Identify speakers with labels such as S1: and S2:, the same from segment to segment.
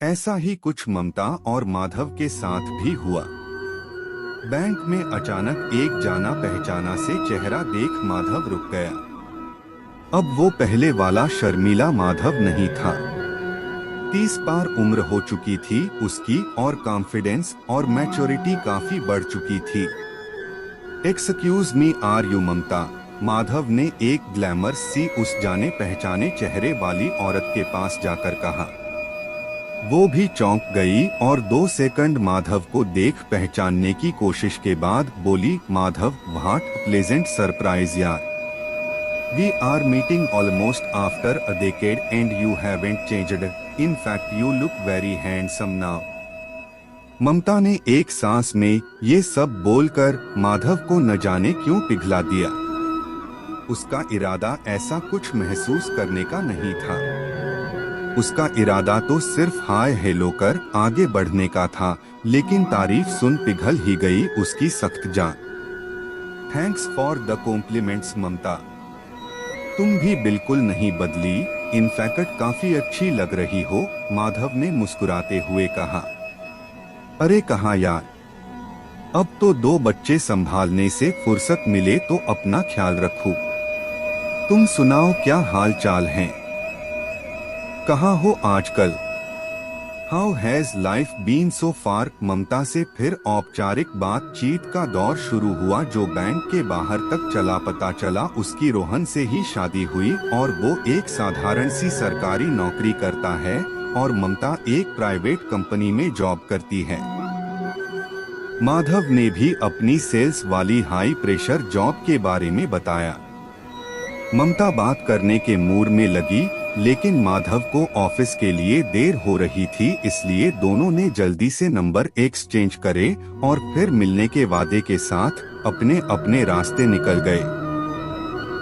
S1: ऐसा ही कुछ ममता और माधव के साथ भी हुआ। बैंक में अचानक एक जाना पहचाना से चेहरा देख माधव रुक गया। अब वो पहले वाला शर्मीला माधव नहीं था। 30 पार उम्र हो चुकी थी उसकी और कॉन्फिडेंस और मैच्योरिटी काफी बढ़ चुकी थी। एक्सक्यूज मी, आर यू ममता? माधव ने एक ग्लैमर सी उस जाने पहचाने चेहरे वाली औरत के पास जाकर कहा। वो भी चौंक गई और 2 सेकंड माधव को देख पहचानने की कोशिश के बाद बोली, माधव, व्हाट प्लेजेंट सरप्राइज यार। We are meeting almost after a decade and you haven't changed, in fact you look very handsome now. Mamata ने एक सांस में ये सब बोलकर माधव को न जाने क्यों पिघला दिया। उसका इरादा ऐसा कुछ महसूस करने का नहीं था। उसका इरादा तो सिर्फ हाय हेलो कर आगे बढ़ने का था, लेकिन तारीफ सुन पिघल ही गई उसकी सख्त जान। थैंक्स फॉर द कॉम्प्लीमेंट्स ममता, तुम भी बिल्कुल नहीं बदली, इनफैक्ट काफी अच्छी लग रही हो, माधव ने मुस्कुराते हुए कहा। अरे कहाँ यार, अब तो 2 बच्चे संभालने से फुर्सत मिले तो अपना ख्याल रखो। तुम सुनाओ, क्या हाल चाल हैं? कहाँ हो आजकल? How has life been so far? Mamata से फिर औपचारिक बातचीत का दौर शुरू हुआ, जो बैंक के बाहर तक चला। पता चला उसकी रोहन से ही शादी हुई और वो एक साधारण सी सरकारी नौकरी करता है और ममता एक प्राइवेट कंपनी में जॉब करती है। माधव ने भी अपनी सेल्स वाली हाई प्रेशर जॉब के बारे में बताया। ममता बात करने के मूड में लगी, लेकिन माधव को ऑफिस के लिए देर हो रही थी, इसलिए दोनों ने जल्दी से नंबर एक्सचेंज करे और फिर मिलने के वादे के साथ अपने अपने रास्ते निकल गए।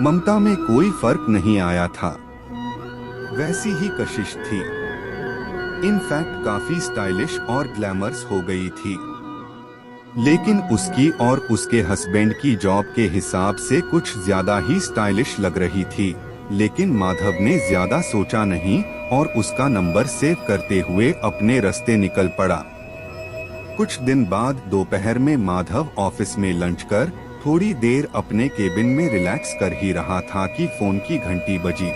S1: ममता में कोई फर्क नहीं आया था, वैसी ही कशिश थी। इनफैक्ट काफी स्टाइलिश और ग्लैमरस हो गई थी, लेकिन उसकी और उसके हस्बैंड की जॉब के हिसाब से कुछ ज्यादा ही स्टाइलिश लग रही थी। लेकिन माधव ने ज्यादा सोचा नहीं और उसका नंबर सेव करते हुए अपने रास्ते निकल पड़ा। कुछ दिन बाद दोपहर में माधव ऑफिस में लंच कर थोड़ी देर अपने केबिन में रिलैक्स कर ही रहा था कि फोन की घंटी बजी।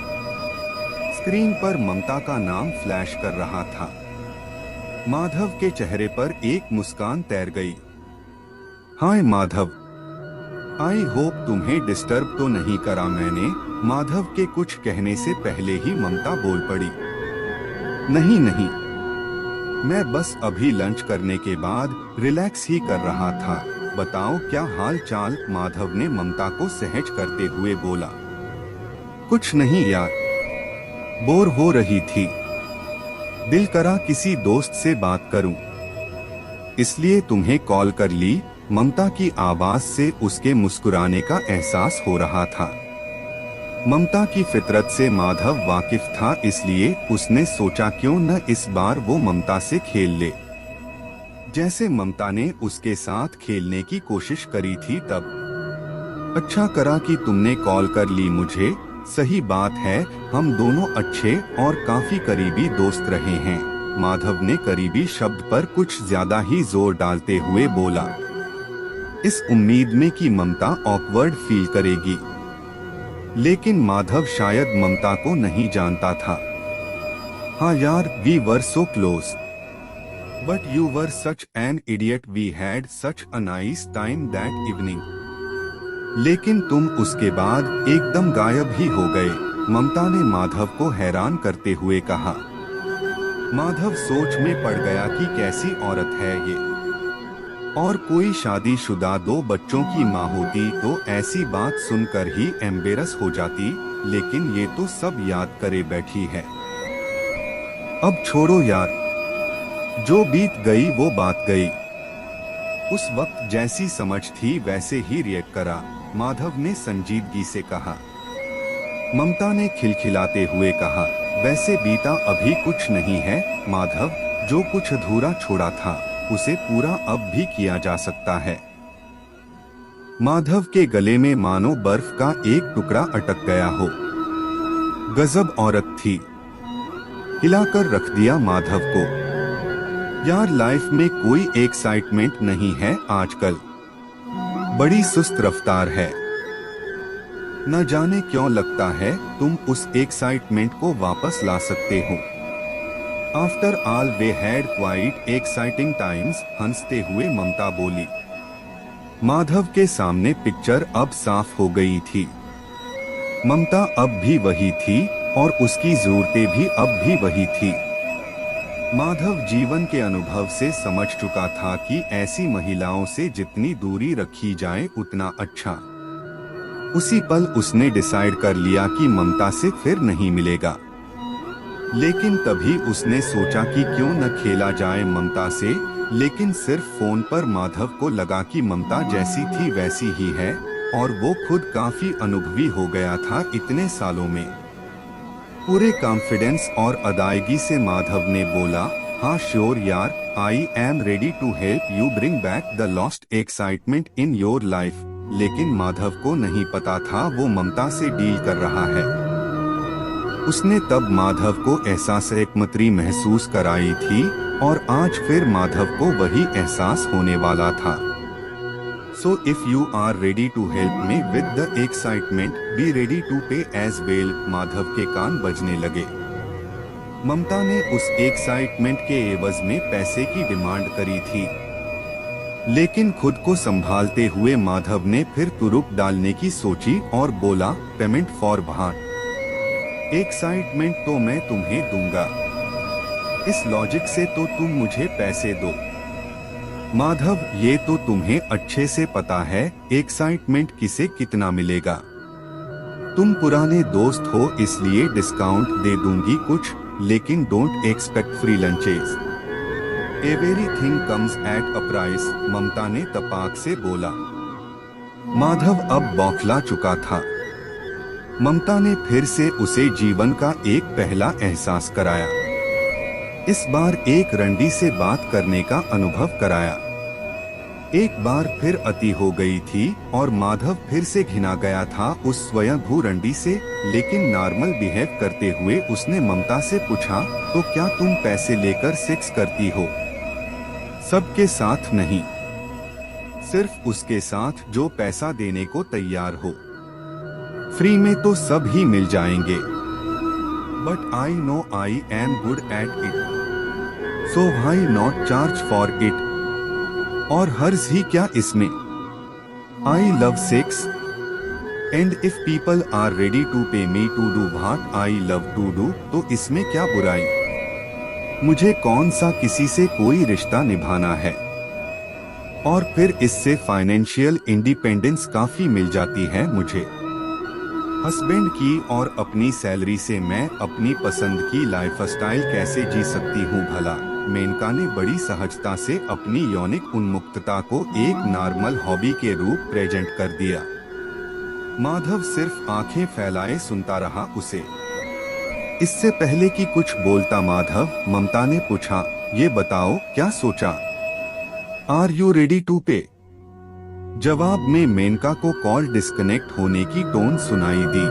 S1: स्क्रीन पर ममता का नाम फ्लैश कर रहा था। माधव के चेहरे पर एक मुस्कान तैर गई। हाय माधव, आई होप तुम्हें डिस्टर्ब तो नहीं करा मैंने? माधव के कुछ कहने से पहले ही ममता बोल पड़ी। नहीं नहीं, मैं बस अभी लंच करने के बाद रिलैक्स ही कर रहा था। बताओ क्या हाल चाल? माधव ने ममता को सहज करते हुए बोला। कुछ नहीं यार, बोर हो रही थी, दिल करा किसी दोस्त से बात करूं, इसलिए तुम्हें कॉल कर ली। ममता की आवाज से उसके मुस्कुराने का एहसास हो रहा था। ममता की फितरत से माधव वाकिफ था, इसलिए उसने सोचा क्यों न इस बार वो ममता से खेल ले, जैसे ममता ने उसके साथ खेलने की कोशिश करी थी तब। अच्छा करा कि तुमने कॉल कर ली मुझे। सही बात है, हम दोनों अच्छे और काफी करीबी दोस्त रहे हैं। माधव ने करीबी शब्द पर कुछ ज्यादा ही जोर डालते हुए बोला, इस उम्मीद में कि ममता ऑकवर्ड फील करेगी। लेकिन माधव शायद ममता को नहीं जानता था। हाँ यार, we were so close, but you were such an idiot, we had such a nice time that evening. लेकिन तुम उसके बाद एकदम गायब ही हो गए, ममता ने माधव को हैरान करते हुए कहा। माधव सोच में पड़ गया कि कैसी औरत है ये, और कोई शादीशुदा 2 बच्चों की माँ होती तो ऐसी बात सुनकर ही एम्बेरस हो जाती, लेकिन ये तो सब याद करे बैठी है। अब छोड़ो यार, जो बीत गई वो बात गई। उस वक्त जैसी समझ थी वैसे ही रिएक्ट करा, माधव ने संजीदगी से कहा। ममता ने खिलखिलाते हुए कहा, वैसे बीता अभी कुछ नहीं है माधव, जो कुछ अधूरा छोड़ा था उसे पूरा अब भी किया जा सकता है। माधव के गले में मानो बर्फ का एक टुकड़ा अटक गया हो। गजब औरत थी, हिलाकर रख दिया माधव को। यार लाइफ में कोई एक्साइटमेंट नहीं है आजकल, बड़ी सुस्त रफ्तार है। न जाने क्यों लगता है तुम उस एक्साइटमेंट को वापस ला सकते हो। After all way had quite exciting times, हंसते हुए ममता बोली। माधव के सामने पिक्चर अब साफ हो गई थी। ममता अब भी वही थी और उसकी जरूरतें भी अब भी वही थी। माधव जीवन के अनुभव से समझ चुका था कि ऐसी महिलाओं से जितनी दूरी रखी जाए उतना अच्छा। उसी पल उसने डिसाइड कर लिया कि ममता से फिर नहीं मिलेगा। लेकिन तभी उसने सोचा कि क्यों न खेला जाए ममता से, लेकिन सिर्फ फोन पर माधव को लगा कि ममता जैसी थी वैसी ही है और वो खुद काफी अनुभवी हो गया था इतने सालों में। पूरे कॉन्फिडेंस और अदायगी से माधव ने बोला, हाँ श्योर यार, I am ready to help you bring back the lost excitement in your life. लेकिन माधव को नहीं पता था वो ममता से डील कर रहा है। उसने तब माधव को एहसास एकमत्री महसूस कराई थी और आज फिर माधव को वही एहसास होने वाला था। So if you are ready to help me with the excitement, be ready to pay as well। Madhav के कान बजने लगे। ममता ने उस एक्साइटमेंट के एवज में पैसे की डिमांड करी थी, लेकिन खुद को संभालते हुए माधव ने फिर तुरुप डालने की सोची और बोला, पेमेंट फॉर भाट। एक्साइटमेंट तो मैं तुम्हें दूंगा, इस लॉजिक से तो तुम मुझे पैसे दो। माधव, ये तो तुम्हें अच्छे से पता है एक्साइटमेंट किसे कितना मिलेगा। तुम पुराने दोस्त हो इसलिए डिस्काउंट दे दूंगी कुछ, लेकिन don't expect free lunches. Everything comes at a price, Mamata ने तपाक से बोला। माधव अब बौखला चुका था। ममता ने फिर से उसे जीवन का एक पहला एहसास कराया। इस बार एक रंडी से बात करने का अनुभव कराया। एक बार फिर अति हो गई थी और माधव फिर से घिना गया था उस स्वयंभू रंडी से, लेकिन नॉर्मल बिहेव करते हुए उसने ममता से पूछा, तो क्या तुम पैसे लेकर सेक्स करती हो? सबके साथ नहीं, सिर्फ उसके साथ जो पैसा देने को तैयार हो। फ्री में तो सब ही मिल जाएंगे, but I know I am good at it, so why not charge for it. और हर्ज ही क्या इसमें? I love sex and if people are ready to pay me to do what I love to do, तो इसमें क्या बुराई? मुझे कौन सा किसी से कोई रिश्ता निभाना है? और फिर इससे फाइनेंशियल इंडिपेंडेंस काफी मिल जाती है मुझे। हस्बैंड की और अपनी सैलरी से मैं अपनी पसंद की लाइफस्टाइल कैसे जी सकती हूँ भला? मेनका ने बड़ी सहजता से अपनी यौनिक उन्मुक्तता को एक नॉर्मल हॉबी के रूप प्रेजेंट कर दिया। माधव सिर्फ आंखें फैलाए सुनता रहा उसे। इससे पहले कि कुछ बोलता माधव, ममता ने पूछा, ये बताओ क्या सोचा? आर यू रेडी टू पे? जवाब में मेनका को कॉल डिस्कनेक्ट होने की टोन सुनाई दी।